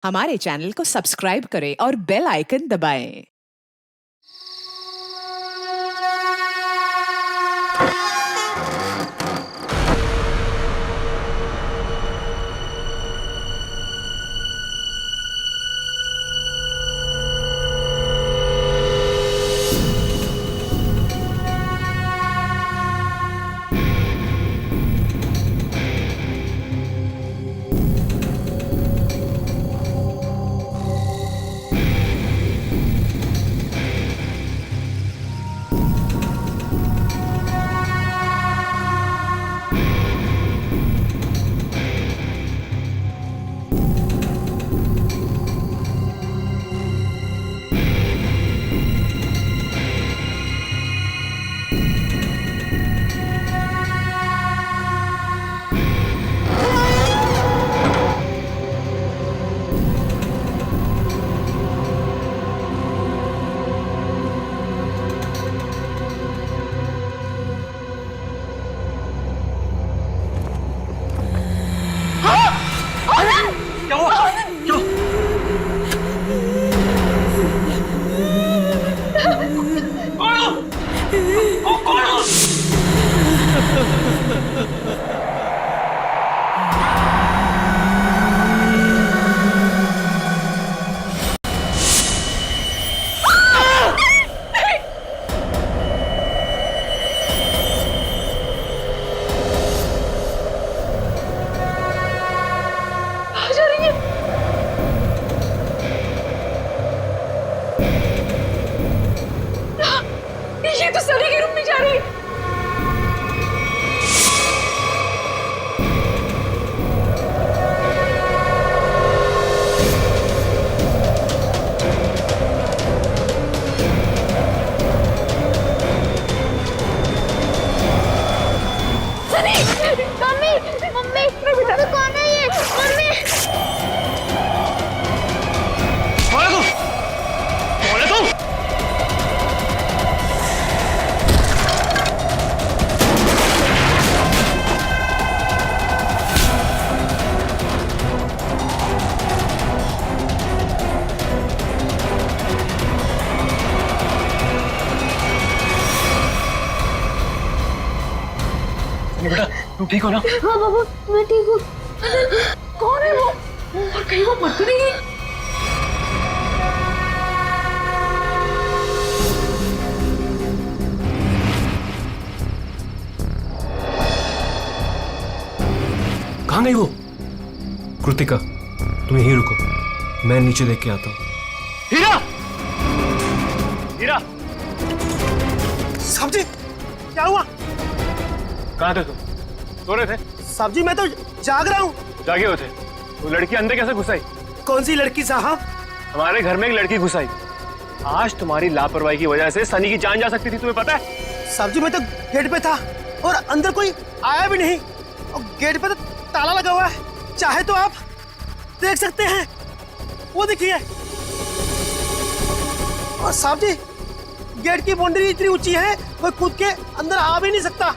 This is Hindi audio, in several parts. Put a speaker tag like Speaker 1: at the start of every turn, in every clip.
Speaker 1: हमारे चैनल को सब्सक्राइब करें और बेल आइकन दबाएं।
Speaker 2: क्या हुआ? क्यों? कौन हो? कौन हो?
Speaker 3: ये तो सनी के रूम में जा रही है। सनी, मम्मी, मम्मी, बेटा कौन है ये? मम्मी,
Speaker 2: कौन है तू? कौन है तू? बेटा तुम ठीक हो ना?
Speaker 3: हाँ बाबू, मैं ठीक हूँ। कौन है वो? और कहीं वो मर तो नहीं गई?
Speaker 2: कहाँ गई वो? कृतिका तुम यहीं रुको, मैं नीचे देख के आता हूँ। हीरा! हीरा!
Speaker 4: साहब जी, क्या हुआ?
Speaker 2: कहाँ थे तुम? सो रहे थे?
Speaker 4: साहब जी, मैं तो जाग रहा हूँ।
Speaker 2: जागे हो थे? वो लड़की अंदर कैसे घुस आई?
Speaker 4: कौन सी लड़की साहब?
Speaker 2: हमारे घर में एक लड़की घुस आई। आज तुम्हारी लापरवाही की वजह से सनी की जान जा सकती थी, तुम्हें पता है?
Speaker 4: साहब जी, मैं तो गेट पे था और अंदर कोई आया भी नहीं और गेट पे तो ताला लगा हुआ है। चाहे तो आप देख सकते हैं, वो देखिए। और साहब जी, गेट की बाउंड्री इतनी ऊंची है, कोई कूद के अंदर आ भी नहीं सकता।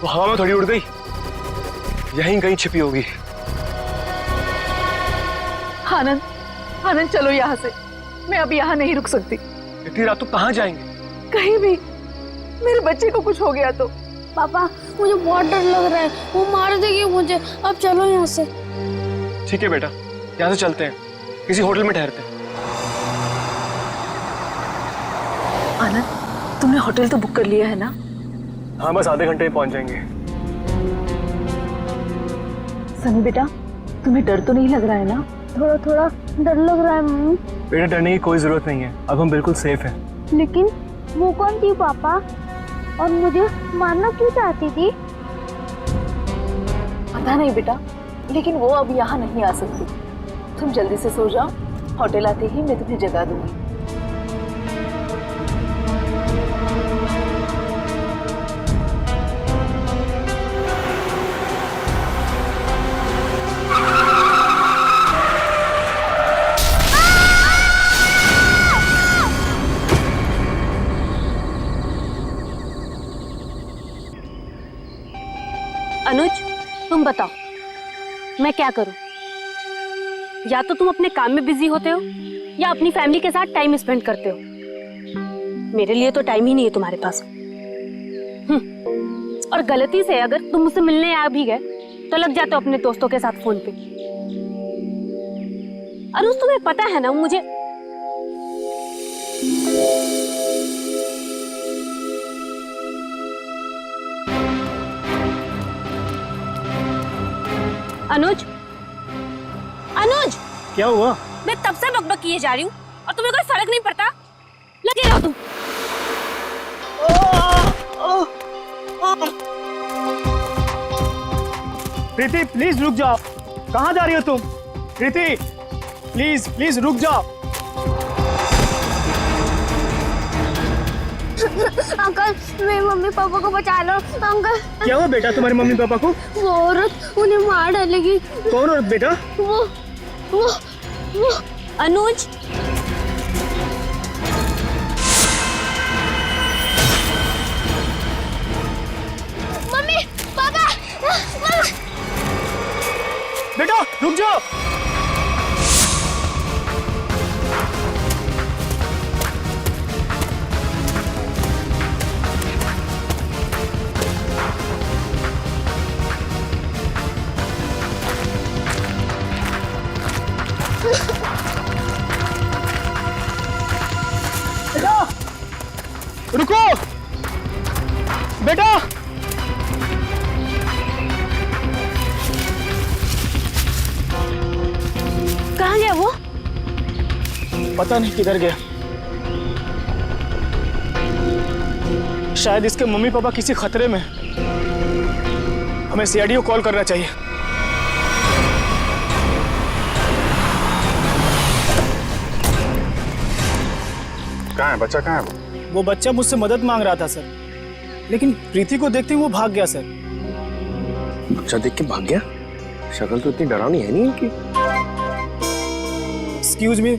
Speaker 2: वो हवा में थोड़ी उड़ गई, यहीं कहीं छिपी होगी।
Speaker 3: आनंद, आनंद चलो यहाँ से। मैं अब यहाँ नहीं रुक सकती।
Speaker 2: इतनी रात तो कहाँ जाएंगे?
Speaker 3: कहीं भी। मेरे बच्चे को कुछ हो गया तो।
Speaker 5: पापा, मुझे बहुत डर लग रहा है, वो मार देगी मुझे। अब चलो यहाँ से।
Speaker 2: ठीक है बेटा, यहाँ से चलते हैं, किसी होटल में ठहरते हैं।
Speaker 3: आनंद, तुमने होटल तो बुक कर लिया है ना?
Speaker 2: हाँ, बस आधे घंटे में पहुंच जाएंगे।
Speaker 3: सनी बेटा, तुम्हें डर तो नहीं लग रहा है ना?
Speaker 5: थोड़ा थोड़ा डर लग रहा है मम्मी।
Speaker 2: बेटा डरने की कोई जरूरत नहीं है, अब हम बिल्कुल सेफ हैं।
Speaker 5: लेकिन वो कौन थी पापा, और मुझे मारना क्यों चाहती थी?
Speaker 3: पता नहीं बेटा, लेकिन वो अब यहाँ नहीं आ सकती। तुम जल्दी से सो जाओ, होटल आते ही मैं तुम्हें जगा दूंगी।
Speaker 5: अनुज, तुम बताओ मैं क्या करूं?
Speaker 6: या तो तुम अपने काम में बिजी होते हो या अपनी फैमिली के साथ टाइम स्पेंड करते हो। मेरे लिए तो टाइम ही नहीं है तुम्हारे पास। और गलती से अगर तुम मुझसे मिलने आ भी गए तो लग जाते हो अपने दोस्तों के साथ फोन पे। अरुण तुम्हें पता है ना मुझे अनुज, अनुज,
Speaker 4: क्या हुआ?
Speaker 6: मैं तब से बकबक किए जा रही हूँ और तुम्हें कोई फर्क नहीं पड़ता। लगे रहो तुम।
Speaker 4: प्रीति प्लीज रुक जाओ। कहाँ जा रही हो तुम? प्रीति प्लीज प्लीज रुक जाओ।
Speaker 5: अंकल मेरे मम्मी पापा को बचा लो अंकल।
Speaker 4: क्या हुआ बेटा तुम्हारे मम्मी पापा को?
Speaker 5: वो औरत उन्हें मार डालेगी।
Speaker 4: कौन औरत बेटा?
Speaker 5: वो
Speaker 6: अनुज,
Speaker 5: मम्मी पापा
Speaker 4: बेटा रुक जाओ। बेटा रुको बेटा।
Speaker 6: कहाँ गया वो?
Speaker 4: पता नहीं किधर गया। शायद इसके मम्मी पापा किसी खतरे में। हमें सीआईडी को कॉल करना चाहिए।
Speaker 7: कहाँ है बच्चा? कहाँ है
Speaker 4: वो बच्चा मुझसे मदद मांग रहा था सर, लेकिन प्रीति को देखते ही वो भाग गया सर।
Speaker 7: बच्चा देख के भाग गया? शक्ल तो इतनी डरावनी है नहीं इनकी।
Speaker 4: Excuse me.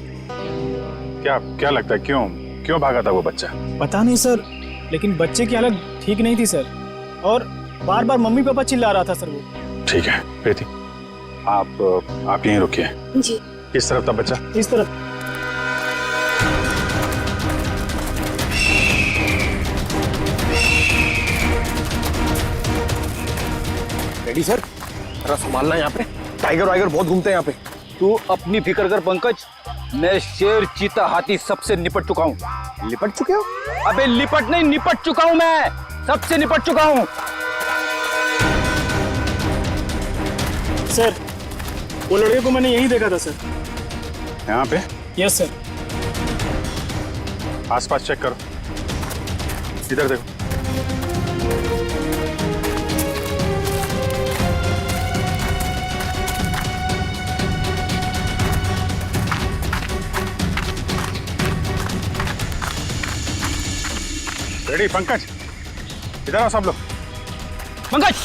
Speaker 7: क्या क्या लगता है क्यों क्यों भागा था वो बच्चा?
Speaker 4: पता नहीं सर, लेकिन बच्चे की हालत ठीक नहीं थी सर, और बार बार मम्मी पापा चिल्ला रहा था सर वो।
Speaker 7: ठीक है प्रीति, आप यहीं रुकिए।
Speaker 6: जी।
Speaker 7: किस तरफ था बच्चा?
Speaker 4: इस तरफ।
Speaker 7: रेडी सर, जरा संभालना यहाँ पे। टाइगर वाइगर बहुत घूमते हैं यहाँ पे।
Speaker 8: तू अपनी फिक्र कर पंकज, मैं शेर चीता हाथी सबसे निपट चुका हूँ।
Speaker 7: लिपट चुके हो?
Speaker 8: अबे लिपट नहीं, निपट चुका हूँ, मैं सबसे निपट चुका हूँ।
Speaker 4: सर वो लड़के को मैंने यहीं देखा था सर।
Speaker 7: यहाँ पे?
Speaker 4: Yes sir.
Speaker 7: आसपास चेक करो, इधर देखो। रेडी पंकज, इधर आओ सब लोग।
Speaker 8: पंकज,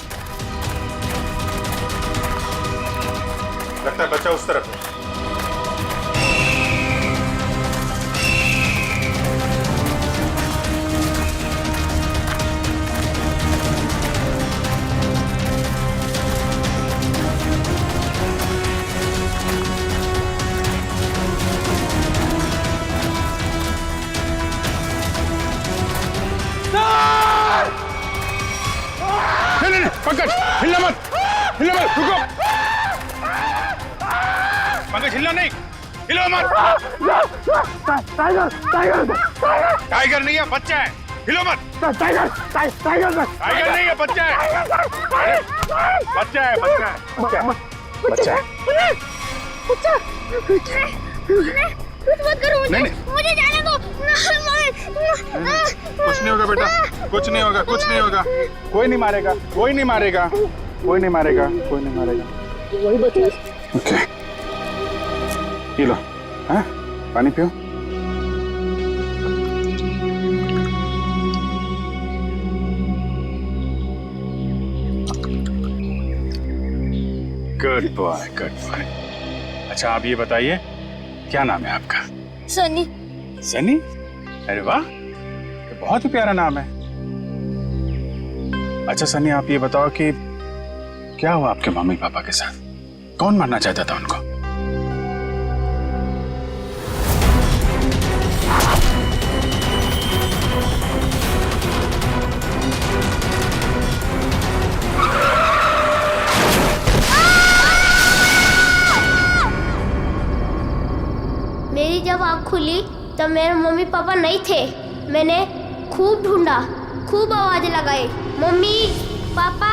Speaker 7: लगता है बच्चा उस तरफ है। नहीं, पंकज हिलना मत, रुको। पंकज हिलना नहीं, हिलो मत। टाइगर नहीं है, बच्चा है, हिलो मत। टाइगर नहीं है, बच्चा है। बच्चा है।
Speaker 5: कुछ मत करो मुझे।
Speaker 7: नहीं।
Speaker 5: मुझे जाने दो।
Speaker 7: कुछ नहीं होगा बेटा, कुछ नहीं होगा। कोई नहीं मारेगा।
Speaker 5: वही बता।
Speaker 7: ओके, ये लो, हाँ? पानी पियो। Good boy. अच्छा आप ये बताइए, क्या नाम है आपका?
Speaker 5: सनी।
Speaker 7: सनी? अरे वाह, ये बहुत ही प्यारा नाम है। अच्छा सनी, आप ये बताओ कि क्या हुआ आपके मम्मी पापा के साथ? कौन मारना चाहता था उनको?
Speaker 5: मेरी जब आँख खुली तब मेरे मम्मी पापा नहीं थे। मैंने खूब ढूंढा, खूब आवाज लगाई, mummy papa,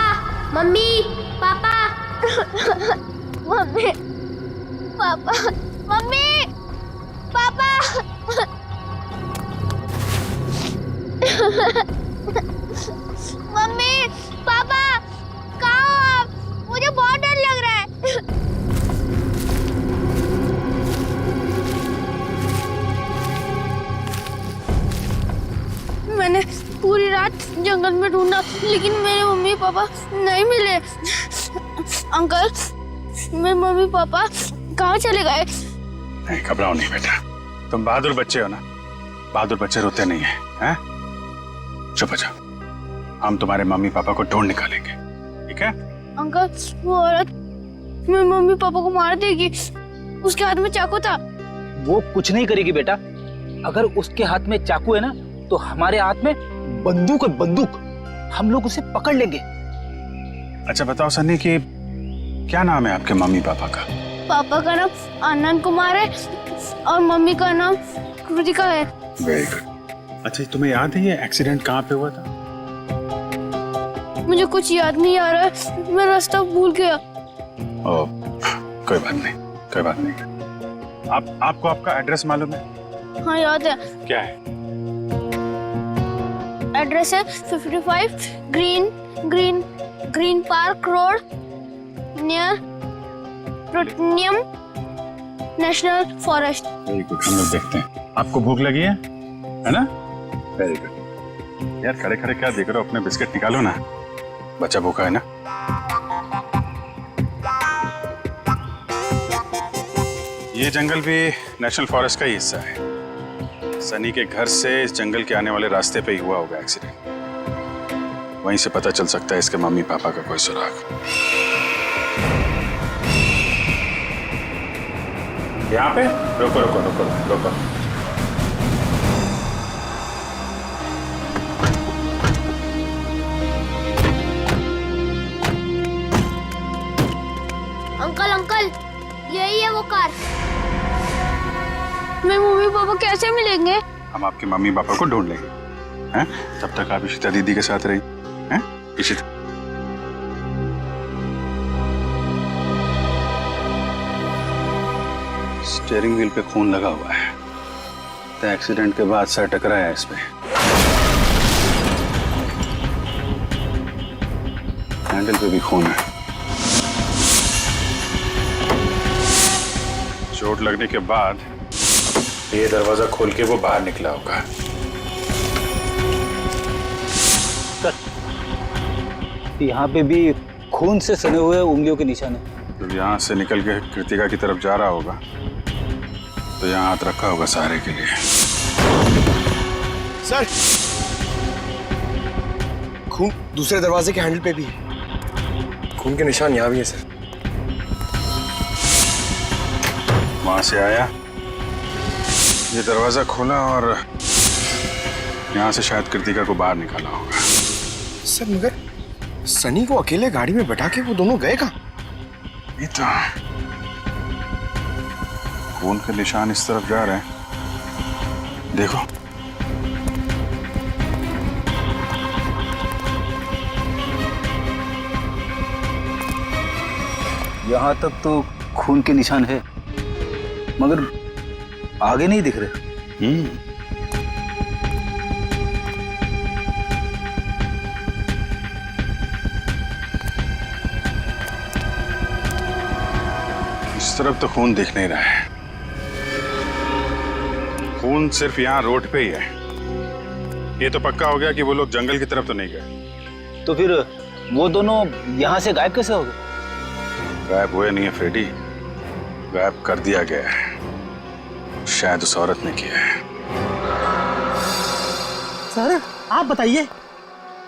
Speaker 5: mummy papa. Mummy papa, mummy papa. Mummy papa कहाँ हो आप? मुझे बहुत डर लग रहा है। मैंने पूरी रात जंगल में ढूंढा लेकिन मेरे मम्मी पापा नहीं मिले। अंकल, मेरे मम्मी पापा कहाँ चले गए?
Speaker 7: नहीं, घबराओ नहीं बेटा, तुम बहादुर बच्चे हो ना। बहादुर बच्चे रोते नहीं है, हैं? चुप हो जाओ, हम तुम्हारे मम्मी पापा को ढूंढ निकालेंगे, ठीक है?
Speaker 5: अंकल, वो औरत मेरे मम्मी पापा को मार देगी। उसके हाथ में चाकू था।
Speaker 8: वो कुछ नहीं करेगी बेटा। अगर उसके हाथ में चाकू है ना तो हमारे हाथ में बंदूक है, बंदूक। हम लोग उसे पकड़ लेंगे।
Speaker 7: अच्छा बताओ सन्नी कि क्या नाम है आपके मम्मी पापा का?
Speaker 5: पापा का नाम आनंद कुमार है और मम्मी का नाम कृतिका है।
Speaker 7: Very good. अच्छा तुम्हें याद है ये एक्सीडेंट कहाँ पे हुआ था?
Speaker 5: मुझे कुछ याद नहीं आ रहा है, मैं रास्ता भूल गया।
Speaker 7: ओ, कोई बात नहीं, कोई बात नहीं। आपको आपका एड्रेस मालूम है?
Speaker 5: हाँ याद है।
Speaker 7: क्या है?
Speaker 5: एड्रेस है 55 ग्रीन पार्क रोड नियर प्रोटनियम नेशनल फॉरेस्ट।
Speaker 7: वेरी गुड, हम लोग देखते हैं। आपको भूख लगी है ना? Very good. यार खड़े खड़े क्या देख रहे हो? अपने बिस्किट निकालो ना, बच्चा भूखा है ना। ये जंगल भी नेशनल फॉरेस्ट का ही हिस्सा है। सनी के घर से इस जंगल के आने वाले रास्ते पे ही हुआ होगा एक्सीडेंट। वहीं से पता चल सकता है इसके मम्मी पापा का कोई सुराग। यहाँ पे रुको रुको रुको रुको।
Speaker 5: अंकल, यही है वो कार। मेरे मम्मी पापा कैसे मिलेंगे?
Speaker 7: हम आपके मम्मी पापा को ढूंढ लेंगे, हैं? तब तक आप इशिता दीदी के साथ रही, हैं? इशिता। स्टीयरिंग व्हील पे खून लगा हुआ है, तो एक्सीडेंट के बाद सर टकराया है इस पे। हैंडल पे भी खून है। चोट लगने के बाद ये दरवाजा खोल के वो बाहर निकला होगा।
Speaker 8: यहाँ पे भी खून से सने हुए उंगलियों के निशान है।
Speaker 7: जब यहाँ से निकल के कृतिका की तरफ जा रहा होगा तो यहाँ हाथ रखा होगा सहारे के लिए।
Speaker 4: सर, खून दूसरे दरवाजे के हैंडल पे भी है। खून के निशान यहाँ भी है सर।
Speaker 7: वहां से आया, ये दरवाजा खोला और यहाँ से शायद कृतिका को बाहर निकाला होगा।
Speaker 4: सर मगर सनी को अकेले गाड़ी में बैठा के वो दोनों गए कहाँ?
Speaker 7: ये तो खून के निशान इस तरफ जा रहे हैं, देखो।
Speaker 8: यहाँ तक तो खून के निशान है मगर आगे नहीं दिख रहे।
Speaker 7: इस तरफ तो खून दिख नहीं रहा है। खून सिर्फ यहाँ रोड पे ही है। ये तो पक्का हो गया कि वो लोग जंगल की तरफ तो नहीं गए।
Speaker 8: तो फिर वो दोनों यहाँ से गायब कैसे हो गए?
Speaker 7: गायब हुए नहीं है फ्रेडी, गायब कर दिया गया है। शायद उस औरत ने किया है।
Speaker 4: सर आप बताइए,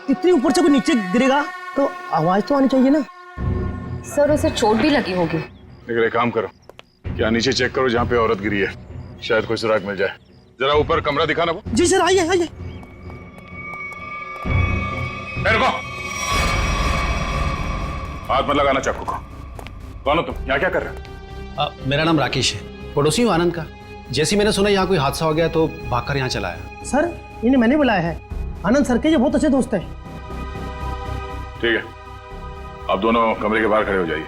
Speaker 4: इतनी ऊपर से कोई नीचे गिरेगा तो आवाज तो आनी चाहिए ना।
Speaker 3: सर उसे चोट भी लगी होगी।
Speaker 7: लेकिन एक काम करो, क्या नीचे चेक करो जहाँ पे औरत गिरी है, शायद कोई सुराग मिल जाए। जरा ऊपर कमरा दिखाना वो।
Speaker 4: जी सर, आइए आइए।
Speaker 7: रुको, हाथ मत लगाना चाकू को। कौन हो तुम? यहाँ क्या कर रहे हो?
Speaker 9: मेरा नाम राकेश है, पड़ोसी हूँ आनंद का। जैसे ही मैंने सुना यहाँ कोई हादसा हो गया तो भागकर यहाँ चला आया।
Speaker 4: सर इन्हें मैंने बुलाया है, आनंद सर के ये बहुत अच्छे दोस्त हैं।
Speaker 7: ठीक है, आप दोनों कमरे के बाहर खड़े हो जाइए।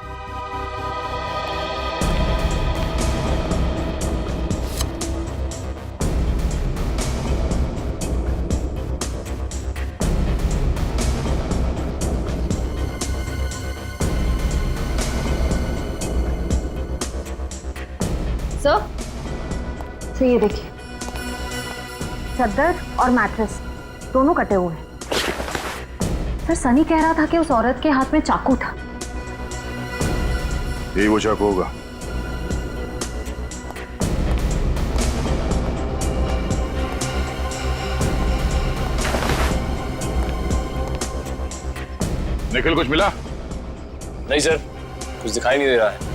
Speaker 3: सर ये देखिए, चादर और मैट्रेस दोनों कटे हुए हैं। सर सनी कह रहा था कि उस औरत के हाथ में चाकू था।
Speaker 7: यही वो चाकू होगा। निखिल, कुछ मिला?
Speaker 2: नहीं सर, कुछ दिखाई नहीं दे रहा है।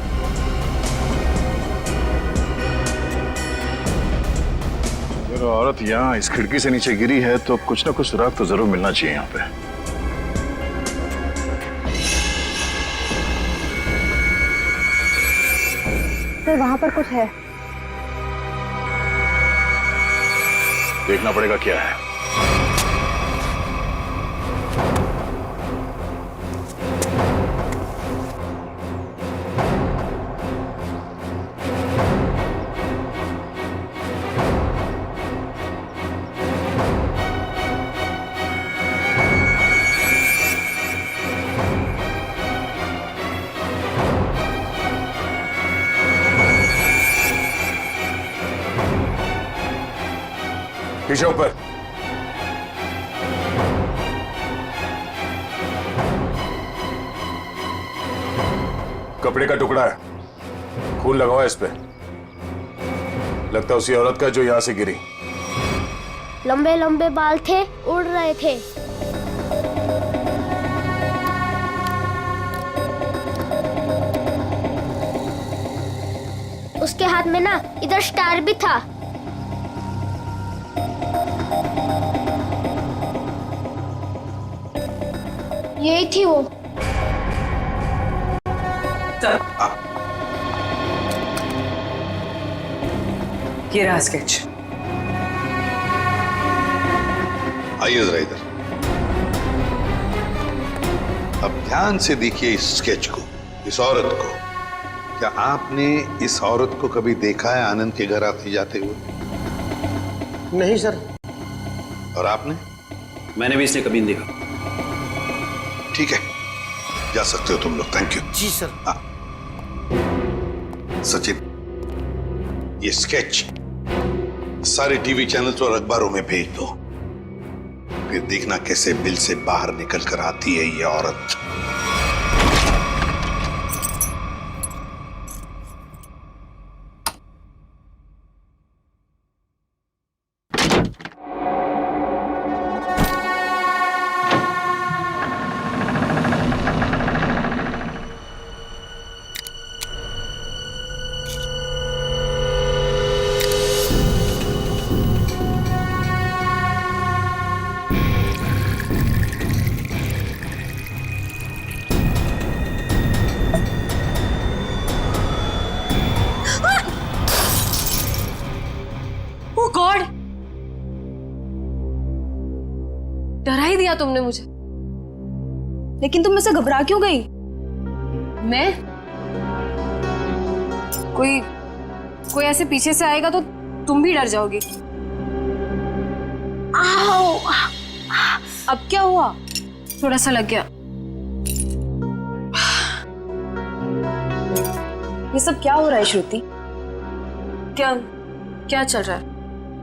Speaker 7: अगर औरत यहाँ इस खिड़की से नीचे गिरी है तो कुछ ना कुछ सुराग तो जरूर मिलना चाहिए यहाँ पे।
Speaker 3: सर वहां पर कुछ है।
Speaker 7: देखना पड़ेगा क्या है। पीछे ऊपर। कपड़े का टुकड़ा है, खून लगा हुआ है इस पे। लगता है उसी औरत का जो यहां से गिरी।
Speaker 5: लंबे लंबे बाल थे, उड़ रहे थे। उसके हाथ में ना इधर स्टार भी था। यही थी वो।
Speaker 1: ये रहा स्केच।
Speaker 10: आइए जरा इधर। अब ध्यान से देखिए इस स्केच को, इस औरत को। क्या आपने इस औरत को कभी देखा है आनंद के घर आते जाते हुए?
Speaker 4: नहीं सर।
Speaker 10: और आपने?
Speaker 9: मैंने भी इसे कभी नहीं देखा।
Speaker 10: ठीक है, जा सकते हो तुम लोग। Thank you.
Speaker 4: जी सर।
Speaker 10: सचिन, ये स्केच सारे टीवी चैनल्स और अखबारों में भेज दो। फिर देखना कैसे बिल से बाहर निकल कर आती है ये औरत।
Speaker 6: गॉड, डरा ही दिया तुमने मुझे।
Speaker 3: लेकिन तुम मुझसे घबरा क्यों गई?
Speaker 6: मैं कोई ऐसे पीछे से आएगा तो तुम भी डर जाओगी। आओ, अब क्या हुआ? थोड़ा सा लग गया।
Speaker 3: ये सब क्या हो रहा है श्रुति?
Speaker 6: क्या क्या चल रहा है?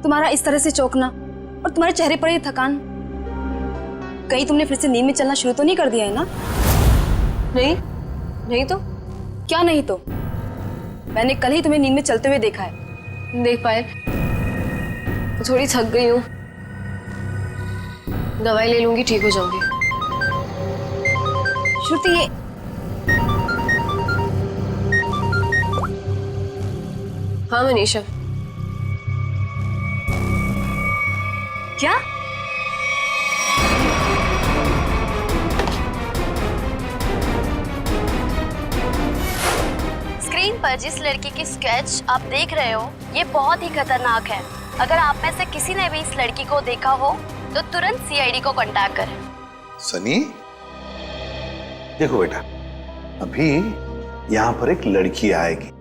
Speaker 3: तुम्हारा इस तरह से चौंकना और तुम्हारे चेहरे पर ये थकान, कहीं तुमने फिर से नींद में चलना शुरू तो नहीं कर दिया है ना?
Speaker 6: नहीं तो
Speaker 3: क्या नहीं तो? मैंने कल ही तुम्हें नींद में चलते हुए देखा है।
Speaker 6: देख पाए, थोड़ी थक गई हूँ, दवाई ले लूंगी, ठीक हो जाऊंगी।
Speaker 3: श्रुति, ये
Speaker 6: हाँ मनीषा।
Speaker 3: क्या?
Speaker 11: स्क्रीन पर जिस लड़की की स्केच आप देख रहे हो ये बहुत ही खतरनाक है। अगर आप में से किसी ने भी इस लड़की को देखा हो तो तुरंत सीआईडी को कांटेक्ट करें।
Speaker 10: सनी, देखो बेटा, अभी यहाँ पर एक लड़की आएगी।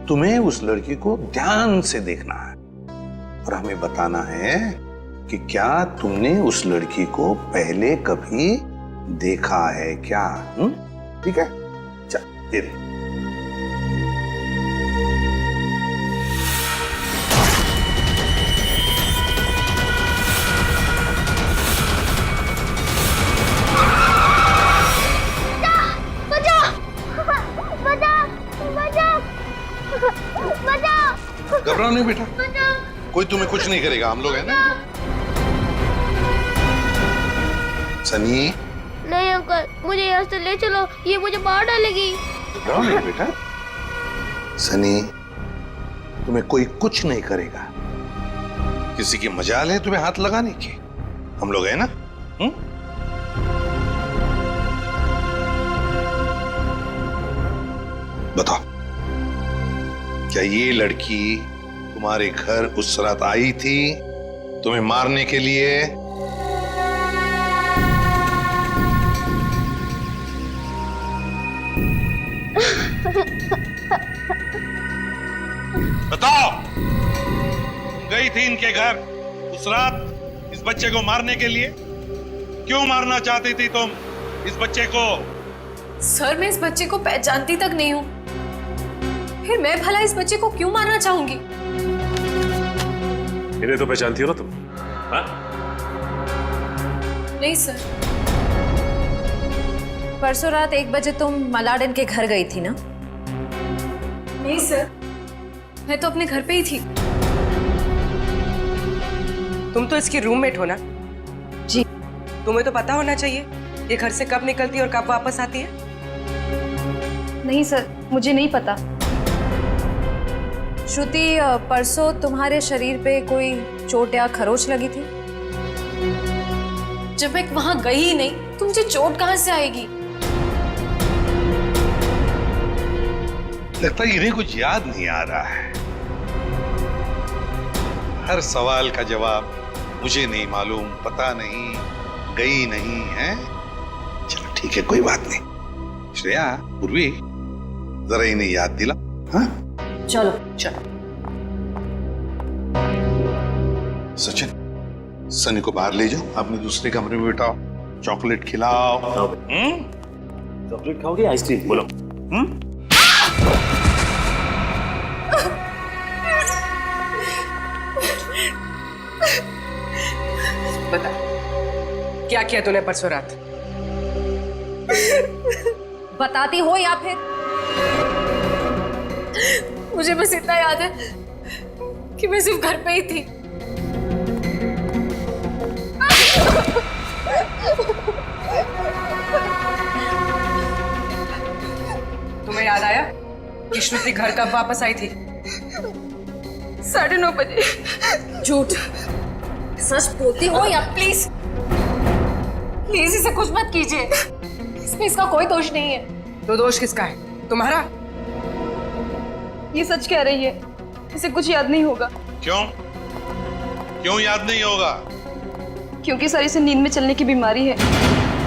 Speaker 10: तुम्हें उस लड़की को ध्यान से देखना है और हमें बताना है कि क्या तुमने उस लड़की को पहले कभी देखा है क्या? ठीक है, चल दे दे। घबराओ नहीं बेटा, कोई तुम्हें कुछ नहीं करेगा, हम लोग हैं ना। सनी,
Speaker 5: नहीं अंकल, मुझे यहाँ से ले चलो, ये मुझे मार डालेगी।
Speaker 10: घबराओ नहीं बेटा। सनी, तुम्हें कोई कुछ नहीं करेगा। किसी की मजाल है तुम्हें हाथ लगाने की, हम लोग हैं ना। बताओ, क्या ये लड़की तुम्हारे घर उस रात आई थी तुम्हें मारने के लिए? बताओ, गई थी इनके घर उस रात इस बच्चे को मारने के लिए? क्यों मारना चाहती थी तुम इस बच्चे को?
Speaker 12: सर, मैं इस बच्चे को पहचानती तक नहीं हूँ, फिर मैं भला इस बच्चे को क्यों मारना चाहूंगी?
Speaker 2: इन्हें तो पहचानती हो ना तुम? हाँ?
Speaker 12: नहीं सर, परसों रात 1 बजे तुम मलाडन के घर गई थी ना? नहीं सर, मैं तो अपने घर पे ही थी।
Speaker 13: तुम तो इसकी रूममेट हो ना?
Speaker 12: जी।
Speaker 13: तुम्हें तो पता होना चाहिए ये घर से कब निकलती है और कब वापस आती है।
Speaker 12: नहीं सर, मुझे नहीं पता। श्रुति, परसों तुम्हारे शरीर पे कोई चोट या खरोच लगी थी? जब मैं वहां गई ही नहीं तो मुझे चोट कहां से आएगी?
Speaker 10: लगता है इन्हें कुछ याद नहीं आ रहा है। हर सवाल का जवाब मुझे नहीं मालूम, पता नहीं, गई नहीं है। चलो ठीक है, कोई बात नहीं। श्रेया, पूर्वी, जरा इन्हें याद दिला। हाँ,
Speaker 12: चलो
Speaker 13: चलो।
Speaker 10: सचिन, सनी को बाहर ले जाओ, अपने दूसरे कमरे में बिठाओ, चॉकलेट खिलाओ।
Speaker 2: चॉकलेट खाओगे आइसक्रीम? बोलो।
Speaker 13: बता, क्या किया तूने परसों रात?
Speaker 12: बताती हो या फिर? मुझे बस इतना याद है कि मैं सिर्फ घर पे ही थी।
Speaker 13: तुम्हें याद आया कि श्रुति घर कब वापस आई थी?
Speaker 12: 9:30 बजे। झूठ। सच बोलती हो या प्लीज प्लीज इसे कुछ मत कीजिए, इसमें इसका कोई दोष नहीं है।
Speaker 13: तो दोष किसका है? तुम्हारा?
Speaker 12: ये सच कह रही है, इसे कुछ याद नहीं होगा।
Speaker 10: क्यों? क्यों याद नहीं होगा?
Speaker 12: क्योंकि सर इसे नींद में चलने की बीमारी है।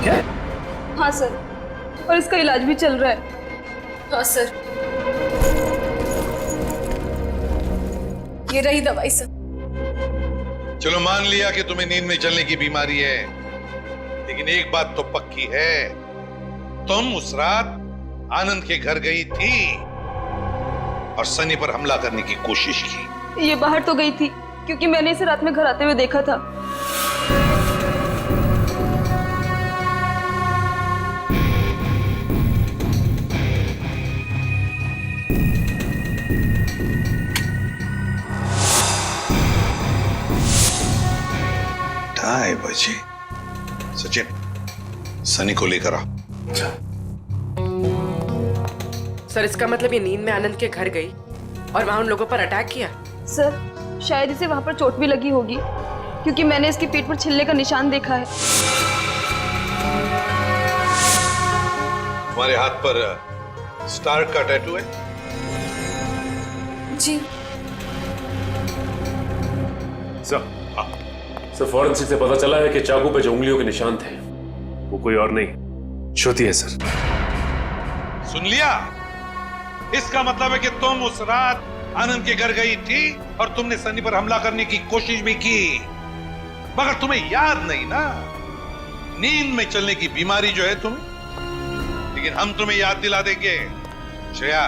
Speaker 10: क्या?
Speaker 12: हाँ सर, और इसका इलाज भी चल रहा है। हाँ सर, ये रही दवाई सर।
Speaker 10: चलो मान लिया कि तुम्हें नींद में चलने की बीमारी है, लेकिन एक बात तो पक्की है, तुम उस रात आनंद के घर गई थी और सनी पर हमला करने की कोशिश की।
Speaker 12: ये बाहर तो गई थी क्योंकि मैंने इसे रात में घर आते हुए देखा था।
Speaker 10: ढाई बजे। सचिन, सनी को लेकर आओ।
Speaker 13: सर, इसका मतलब ये नींद में आनंद के घर गई और वहां उन लोगों पर अटैक किया?
Speaker 12: सर, शायद इसे वहां पर चोट भी लगी होगी क्योंकि मैंने इसके पेट पर छिलने का निशान देखा है।
Speaker 10: तुम्हारे हाथ पर स्टार का टैटू है?
Speaker 12: जी
Speaker 2: सर फॉरेंसिक से पता चला है कि चाकू पे जो उंगलियों के निशान थे वो कोई और नहीं, श्रुति है सर।
Speaker 10: सुन लिया? इसका मतलब है कि तुम उस रात आनंद के घर गई थी और तुमने सनी पर हमला करने की कोशिश भी की, मगर तुम्हें याद नहीं ना, नींद में चलने की बीमारी जो है तुम्हें। लेकिन हम तुम्हें याद दिला देंगे। श्रेया,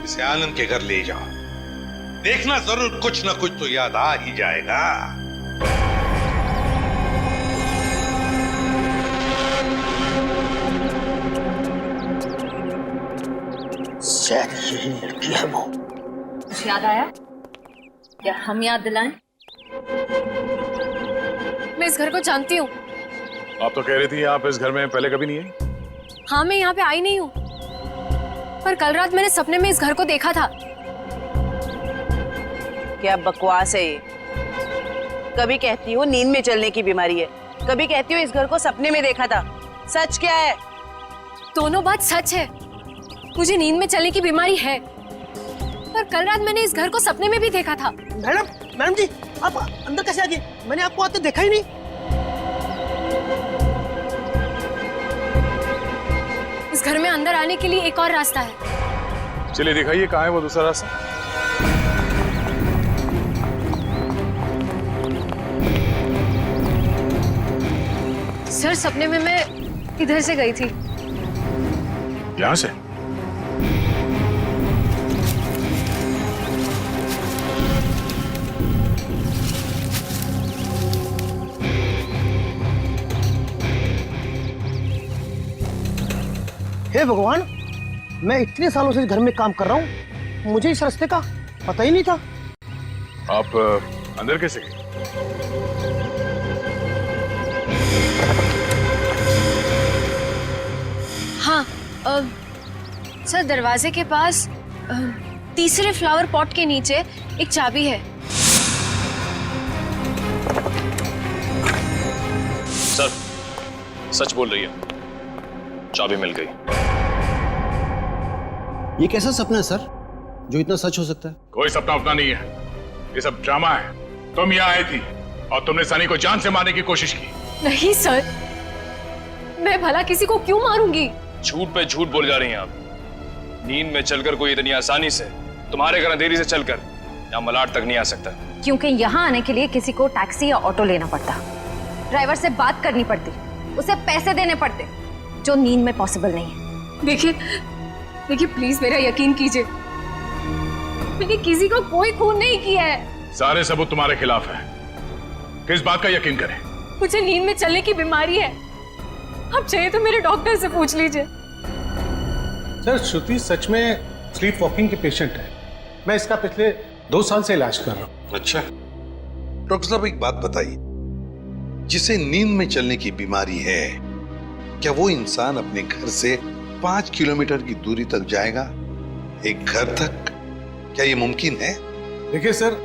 Speaker 10: इसे आनंद के घर ले जाओ, देखना जरूर कुछ ना कुछ तो याद आ ही जाएगा।
Speaker 4: शायद यही लड़की है वो।
Speaker 12: कुछ याद आया या हम याद दिलाएं? मैं इस घर को जानती हूँ।
Speaker 7: आप तो कह रही थी आप इस घर में पहले कभी नहीं आई।
Speaker 12: हाँ, मैं यहाँ पे आई नहीं हूँ, पर कल रात मैंने सपने में इस घर को देखा था।
Speaker 14: क्या बकवास है ये? कभी कहती हो नींद में चलने की बीमारी है, कभी कहती हो इस घर को सपने में देखा था। सच क्या है?
Speaker 12: दोनों बात सच है। मुझे नींद में चलने की बीमारी है, पर कल रात मैंने इस घर को सपने में भी देखा था।
Speaker 4: मैडम जी, आप अंदर कैसे आ गए? मैंने आपको आते देखा ही नहीं।
Speaker 12: इस घर में अंदर आने के लिए एक और रास्ता है।
Speaker 7: चलिए दिखाइए कहाँ है वो दूसरा रास्ता।
Speaker 12: सर, सपने में मैं इधर से गई थी।
Speaker 7: यहाँ से?
Speaker 4: हे भगवान, मैं इतने सालों से इस घर में काम कर रहा हूँ, मुझे इस रास्ते का पता ही नहीं था।
Speaker 7: आप अंदर कैसे गए?
Speaker 12: हाँ, सर दरवाजे के पास तीसरे फ्लावर पॉट के नीचे एक चाबी है।
Speaker 2: सर सच बोल रही है, चाबी मिल गई।
Speaker 9: ये कैसा सपना है सर जो इतना सच हो सकता है?
Speaker 7: कोई सपना अपना नहीं है, ये सब ड्रामा है। तुम यहाँ आई थी और तुमने सनी को जान से मारने की कोशिश की।
Speaker 12: नहीं सर, मैं भला किसी को क्यों मारूंगी?
Speaker 2: झूठ पे झूठ बोल जा रही हैं आप। नींद में चलकर कोई इतनी आसानी से तुम्हारे घर अंधेरी से चलकर यहाँ मलाड तक नहीं आ सकता।
Speaker 6: क्योंकि यहाँ आने के लिए किसी को टैक्सी या ऑटो लेना पड़ता, ड्राइवर से बात करनी पड़ती, उसे पैसे देने पड़ते, जो नींद में पॉसिबल नहीं है।
Speaker 12: देखिए प्लीज मेरा यकीन कीजिए, मैंने किसी को कोई खून नहीं किया है।
Speaker 7: सारे सबूत तुम्हारे खिलाफ है, किस बात का यकीन करें?
Speaker 12: मुझे नींद में चलने की बीमारी है, आप चाहिए तो मेरे डॉक्टर से पूछ लीजिए।
Speaker 15: सर, श्रुति सच में स्लीप वॉकिंग की पेशेंट है। मैं इसका पिछले 2 साल से इलाज कर रहा हूँ।
Speaker 10: अच्छा डॉक्टर साहब, एक बात बताइए, जिसे नींद में चलने की बीमारी है, क्या वो इंसान अपने घर से 5 किलोमीटर की दूरी तक जाएगा? एक घर तक? क्या ये मुमकिन है?
Speaker 15: देखिए सर,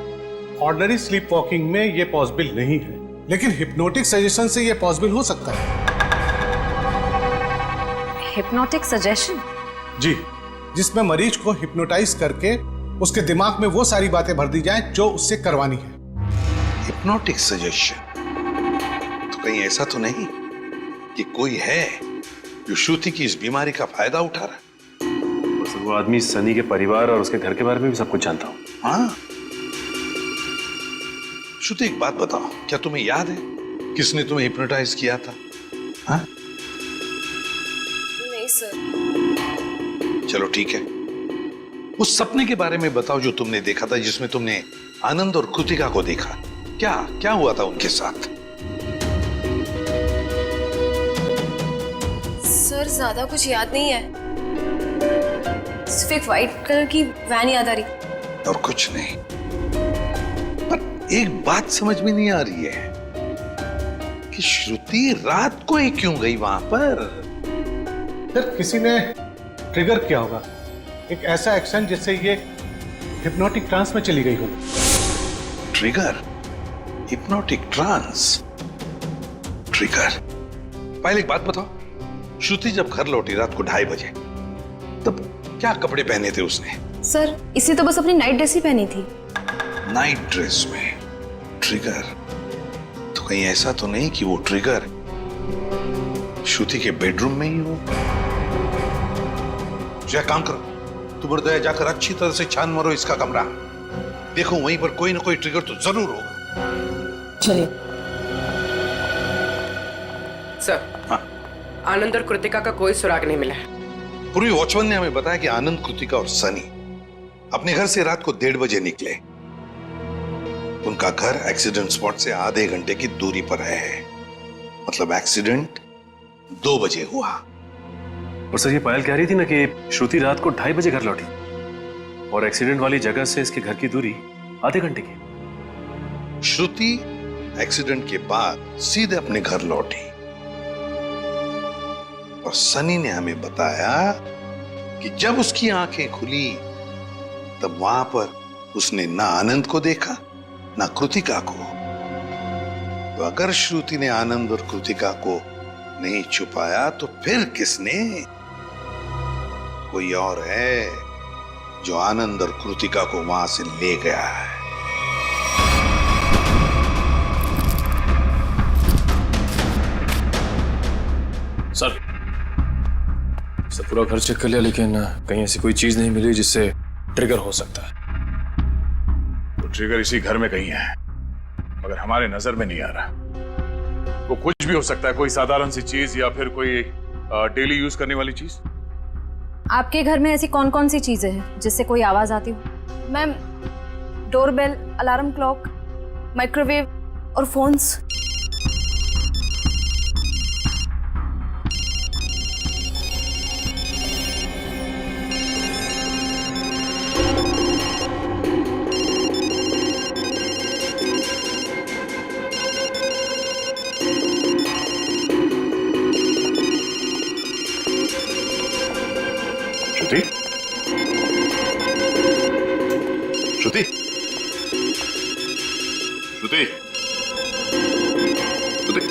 Speaker 15: ऑर्डिनरी स्लीप वॉकिंग में ये पॉसिबल नहीं है, लेकिन हिप्नोटिक सजेशन से ये पॉसिबल हो सकता है।
Speaker 6: Hypnotic suggestion?
Speaker 15: जी, जिसमें मरीज को हिप्नोटाइज करके उसके दिमाग में वो सारी बातें भर दी जाएं जो उससे करवानी है।
Speaker 10: Hypnotic suggestion? तो कहीं ऐसा तो नहीं कि कोई है जो श्रुति की इस बीमारी का फायदा उठा रहा है?
Speaker 2: वो आदमी सनी के परिवार और उसके घर के बारे में भी सब कुछ जानता हूँ।
Speaker 10: हाँ, श्रुति एक बात बताओ, क्या तुम्हें याद है किसने तुम्हें हिप्नोटाइज किया था? हाँ?
Speaker 12: नहीं सर।
Speaker 10: चलो ठीक है, उस सपने के बारे में बताओ जो तुमने देखा था, जिसमें तुमने आनंद और कृतिका को देखा। क्या क्या हुआ था उनके साथ?
Speaker 12: सर ज्यादा कुछ याद नहीं है, सिर्फ एक व्हाइट कलर की वैन याद आ रही।
Speaker 10: और कुछ नहीं। पर एक बात समझ में नहीं आ रही है कि श्रुति रात को ही क्यों गई वहां पर?
Speaker 15: सर, किसी ने ट्रिगर किया होगा, एक ऐसा एक्शन जिससे ये हिप्नोटिक ट्रांस में चली गई होगी।
Speaker 10: ट्रिगर? Hypnotic trance? ट्रिगर? पहले एक बात बताओ, श्रुति जब घर लौटी रात को 2:30 बजे, तब क्या कपड़े पहने थे उसने?
Speaker 6: सर इसी तो बस अपनी नाइट ड्रेस ही पहनी थी।
Speaker 10: नाइट ड्रेस में ट्रिगर? तो कहीं ऐसा तो नहीं कि वो ट्रिगर श्रुति के बेडरूम में ही हो? जो काम करो, तुम दया जाकर अच्छी तरह से छान मारो इसका कमरा। देखो वहीं पर कोई ना कोई ट्रिगर तो जरूर होगा।
Speaker 12: चलिए
Speaker 13: सर।
Speaker 10: हाँ?
Speaker 13: आनंद और कृतिका का कोई सुराग नहीं मिला है।
Speaker 10: पूर्वी वॉचमैन ने हमें बताया कि आनंद, कृतिका और सनी अपने घर से रात को 1:30 बजे निकले। उनका घर एक्सीडेंट स्पॉट से आधे घंटे की दूरी पर है। मतलब एक्सीडेंट 2 बजे हुआ।
Speaker 2: और सर ये पायल कह रही थी ना कि श्रुति रात को 2:30 बजे घर लौटी और एक्सीडेंट वाली जगह से इसके घर की दूरी आधे घंटे की।
Speaker 10: श्रुति एक्सीडेंट के बाद सीधे अपने घर लौटी और सनी ने हमें बताया कि जब उसकी आंखें खुली तब वहां पर उसने ना आनंद को देखा ना कृतिका को। तो अगर श्रुति ने आनंद और कृतिका को नहीं छुपाया तो फिर किसने? कोई और है जो आनंद और कृतिका को वहां से ले गया है।
Speaker 2: सर पूरा घर चेक कर लिया लेकिन कहीं ऐसी कोई चीज नहीं मिली जिससे ट्रिगर हो सकता है।
Speaker 7: तो ट्रिगर इसी घर में कहीं है, मगर हमारे नजर में नहीं आ रहा। वो कुछ भी हो सकता है, कोई साधारण सी चीज या फिर कोई डेली यूज करने वाली चीज।
Speaker 6: आपके घर में ऐसी कौन कौन सी चीजें हैं जिससे कोई आवाज आती हो? Ma'am, doorbell, alarm clock, microwave और फोन्स।
Speaker 7: श्रुति? श्रुति? श्रुति? श्रुति?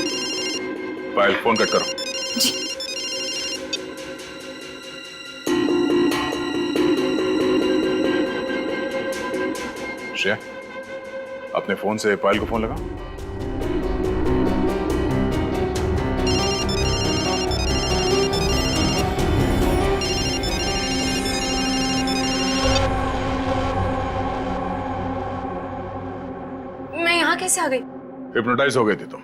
Speaker 7: पायल फोन कट करो।
Speaker 6: जी।
Speaker 7: श्रेया, अपने फोन से पायल को फोन लगा।
Speaker 12: कैसे आ गई?
Speaker 7: हिप्नोटाइज हो गई थी तुम।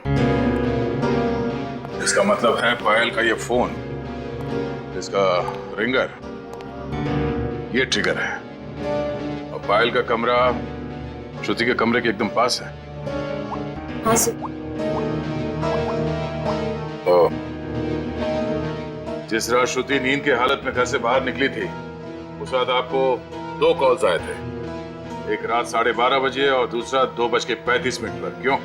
Speaker 7: इसका मतलब है पायल का ये फोन, इसका रिंगर, ये ट्रिगर है। और पायल का कमरा श्रुति के कमरे के एकदम पास है।
Speaker 12: हाँ सर।
Speaker 7: तो जिस रात श्रुति नींद की हालत में घर से बाहर निकली थी, उस रात आपको 2 कॉल्स आए थे। एक रात 12:30 बजे और दूसरा 2:35 पर। क्यों?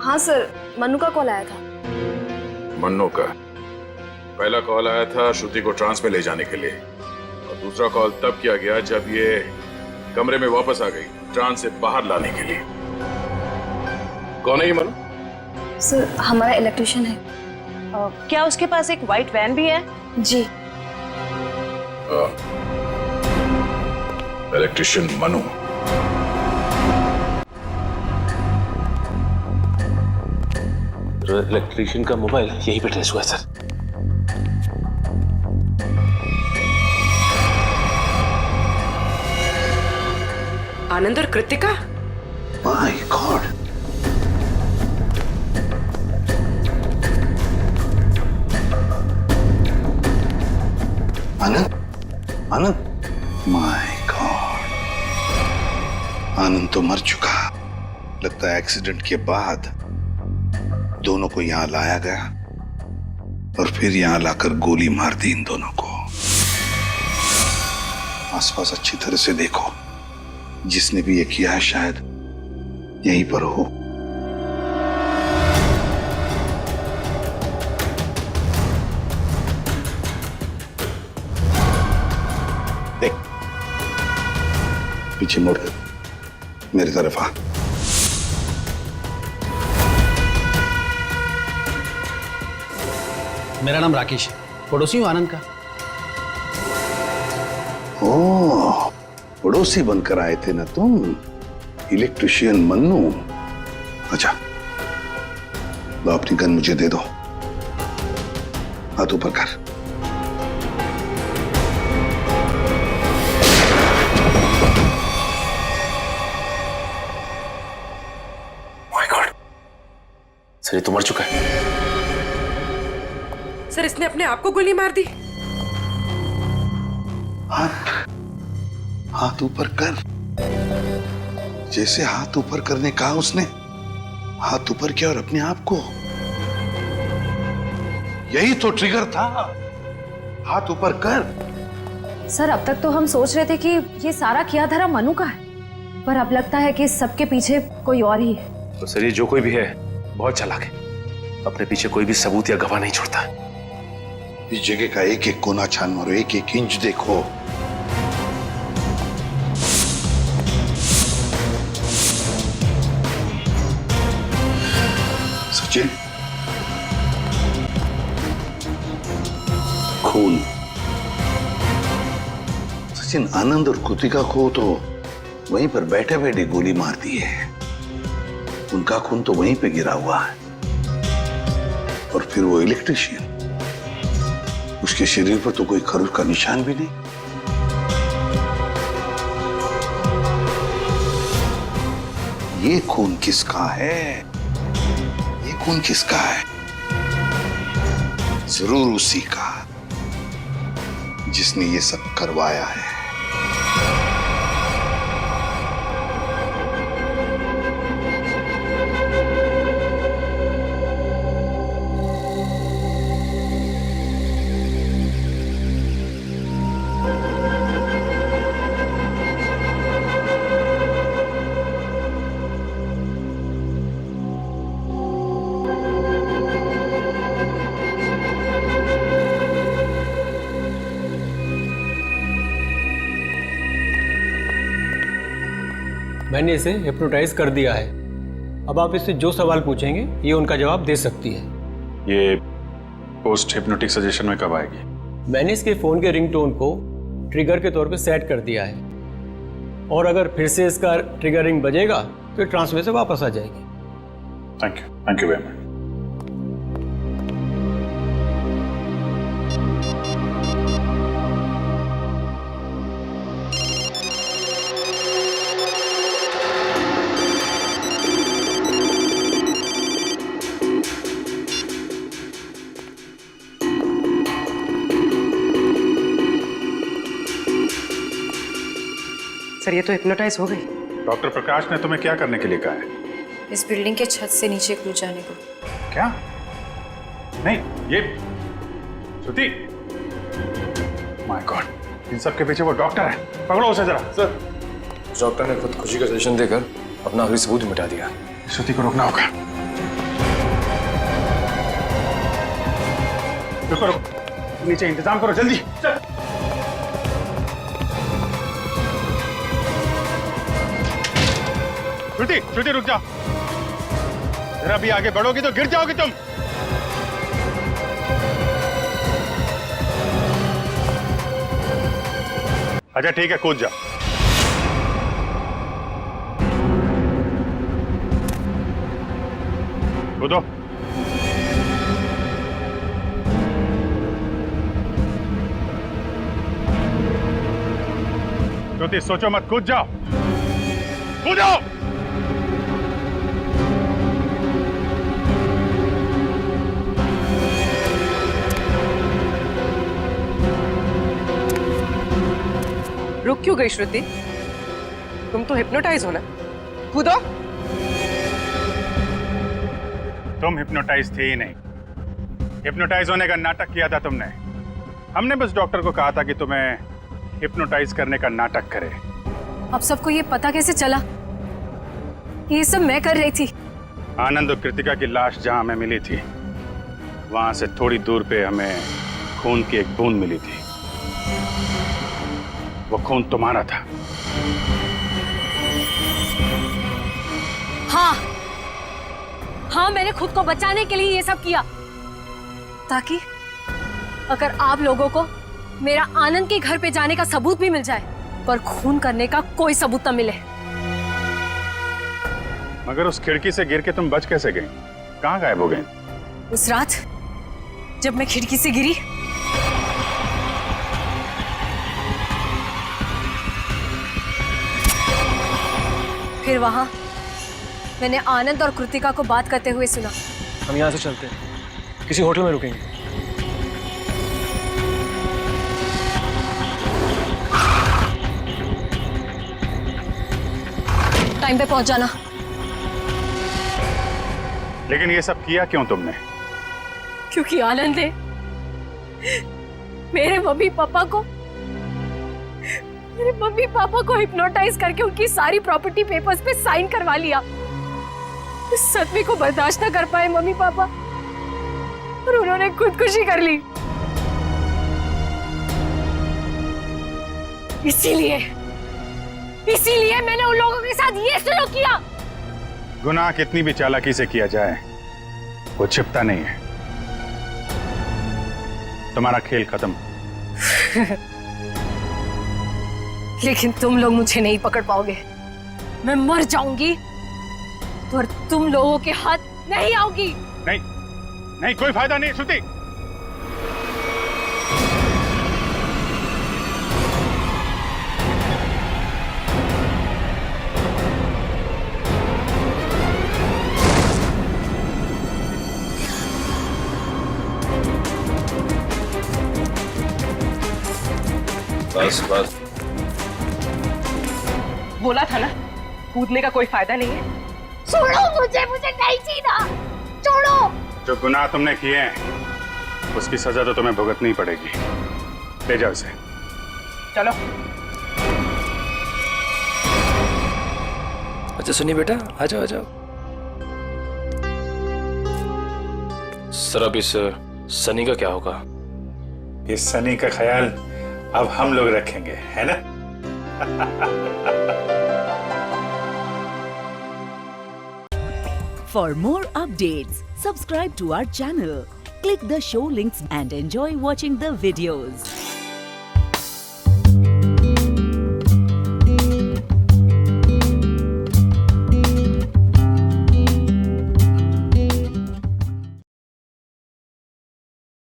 Speaker 6: हाँ सर, मन्नू का कॉल आया था।
Speaker 7: मन्नू का? पहला कॉल आया था श्रुति को ट्रांस में ले जाने के लिए, और दूसरा कॉल तब किया गया जब ये कमरे में वापस आ गई ट्रांस से बाहर लाने के लिए। कौन है ये मन्नू?
Speaker 6: सर हमारा इलेक्ट्रिशियन है।
Speaker 14: क्या उसके पास एक व्हाइट वैन भी है?
Speaker 6: जी।
Speaker 7: इलेक्ट्रिशियन मन्नू।
Speaker 2: इलेक्ट्रिशियन का मोबाइल यहीं पे ट्रेस हुआ है सर।
Speaker 13: आनंद और Kritika?
Speaker 10: My god. Anand, Anand, my god, Anand तो मर चुका। लगता है एक्सीडेंट के बाद दोनों को यहां लाया गया और फिर यहां लाकर गोली मार दी इन दोनों को। आसपास अच्छी तरह से देखो, जिसने भी ये किया है शायद यहीं पर हो। देख, पीछे मुड़ के मेरी तरफ आ।
Speaker 9: मेरा नाम राकेश है, पड़ोसी हूँ आनंद का।
Speaker 10: ओह, पड़ोसी बनकर आए थे ना तुम, इलेक्ट्रिशियन मन्नू। अच्छा, लो अपनी गन मुझे दे दो, हाथ ऊपर कर।
Speaker 2: माय गॉड, सर ये तो मर चुका है।
Speaker 13: सर इसने अपने आप को गोली मार दी।
Speaker 10: हाथ ऊपर कर। जैसे हाथ ऊपर करने कहा उसने, हाथ ऊपर किया और अपने आप को। यही तो ट्रिगर था, हाथ ऊपर कर।
Speaker 6: सर अब तक तो हम सोच रहे थे कि ये सारा किया धरा मनु का है, पर अब लगता है कि इस सबके पीछे कोई और ही है।
Speaker 2: तो सर ये जो कोई भी है बहुत चालाक है, अपने पीछे कोई भी सबूत या गवाह नहीं छोड़ता।
Speaker 10: इस जगह का एक एक कोना छान मारो, एक एक इंच देखो। सचिन, खून। सचिन, आनंद और कृतिका को तो वहीं पर बैठे बैठे गोली मार दी है। उनका खून तो वहीं पे गिरा हुआ है। और फिर वो इलेक्ट्रिशियन, उसके शरीर पर तो कोई खरोच का निशान भी नहीं। ये खून किसका है? ये खून किसका है? जरूर उसी का जिसने ये सब करवाया है।
Speaker 16: मैंने इसे हिप्नोटाइज कर दिया है। अब आप इससे जो सवाल पूछेंगे ये उनका जवाब दे सकती है।
Speaker 7: ये पोस्ट हिप्नोटिक सजेशन में कब आएगी?
Speaker 16: मैंने इसके फ़ोन के रिंगटोन को ट्रिगर के तौर पे सेट कर दिया है, और अगर फिर से इसका ट्रिगरिंग बजेगा तो ट्रांसफर से वापस आ जाएगी।
Speaker 7: Thank you very much.
Speaker 13: Sir ये तो हिप्नोटाइज हो गई।
Speaker 7: डॉक्टर प्रकाश ने तुम्हें क्या करने के लिए कहा है?
Speaker 12: इस बिल्डिंग के छत से नीचे कूद जाने को।
Speaker 7: क्या? नहीं, ये श्रुति, माय गॉड, इन सब के पीछे वो डॉक्टर है। पकड़ो उसे जरा।
Speaker 2: सर, डॉक्टर ने खुद खुशी का सजेशन देकर अपना आखिरी सबूत मिटा दिया।
Speaker 7: श्रुति को रोकना होगा। रुको, नीचे इंतजाम करो जल्दी। चल। श्रुति रुक जाओ, जरा भी आगे बढ़ोगी तो गिर जाओगी तुम। अच्छा ठीक है, कूद जाओ। कूदो। श्रुति सोचो मत, कूद जाओ, कूदो।
Speaker 13: रुक क्यों गई श्रुति? तुम तो हिप्नोटाइज हो ना, कूदो।
Speaker 7: तुम हिप्नोटाइज थे ही नहीं, हिप्नोटाइज होने का नाटक किया था तुमने। हमने बस डॉक्टर को कहा था कि तुम्हें हिप्नोटाइज करने का नाटक करे।
Speaker 12: अब सबको ये पता कैसे चला? ये सब मैं कर रही थी।
Speaker 7: आनंद और कृतिका की लाश जहां हमें मिली थी, वहां से थोड़ी दूर पे हमें खून की एक बूंद मिली थी। वो खून तुम्हारा था।
Speaker 12: हाँ, मैंने खुद को बचाने के लिए ये सब किया, ताकि अगर आप लोगों को मेरा आनंद के घर पे जाने का सबूत भी मिल जाए, पर खून करने का कोई सबूत न मिले।
Speaker 7: मगर उस खिड़की से गिर के तुम बच कैसे गई? कहाँ गायब हो गई?
Speaker 12: उस रात जब मैं खिड़की से गिरी, फिर वहां मैंने आनंद और कृतिका को बात करते हुए सुना।
Speaker 2: हम यहाँ से चलते हैं, किसी होटल में रुकेंगे।
Speaker 12: टाइम पे पहुंच जाना।
Speaker 7: लेकिन ये सब किया क्यों तुमने?
Speaker 12: क्योंकि आनंद ने मेरे मम्मी पापा को हिप्नोटाइज करके उनकी सारी प्रॉपर्टी पेपर्स पे साइन करवा लिया। इस सदमे को बर्दाश्त न कर पाए मम्मी पापा और उन्होंने खुदकुशी कर ली। इसीलिए मैंने उन लोगों के साथ ये सलूक किया।
Speaker 7: गुनाह कितनी भी चालाकी से किया जाए, वो छिपता नहीं है। तुम्हारा खेल खत्म।
Speaker 12: लेकिन तुम लोग मुझे नहीं पकड़ पाओगे। मैं मर जाऊंगी पर तुम लोगों के हाथ नहीं आऊंगी।
Speaker 7: नहीं, नहीं, कोई फायदा नहीं श्रुति।
Speaker 8: बस
Speaker 13: बोला था ना, कूदने का कोई फायदा नहीं है।
Speaker 5: छोड़ो मुझे नहीं जीना, छोड़ो।
Speaker 7: जो गुनाह तुमने किए हैं उसकी सजा तो तुम्हें भुगतनी पड़ेगी। ले जाओ इसे।
Speaker 13: चलो।
Speaker 2: अच्छा सुनिए बेटा, आ जाओ आ जाओ।
Speaker 17: सर अब इस सनी का क्या होगा?
Speaker 10: इस सनी का ख्याल अब हम लोग रखेंगे, है ना?
Speaker 1: For more updates, subscribe to our channel, click the show links and enjoy watching the videos.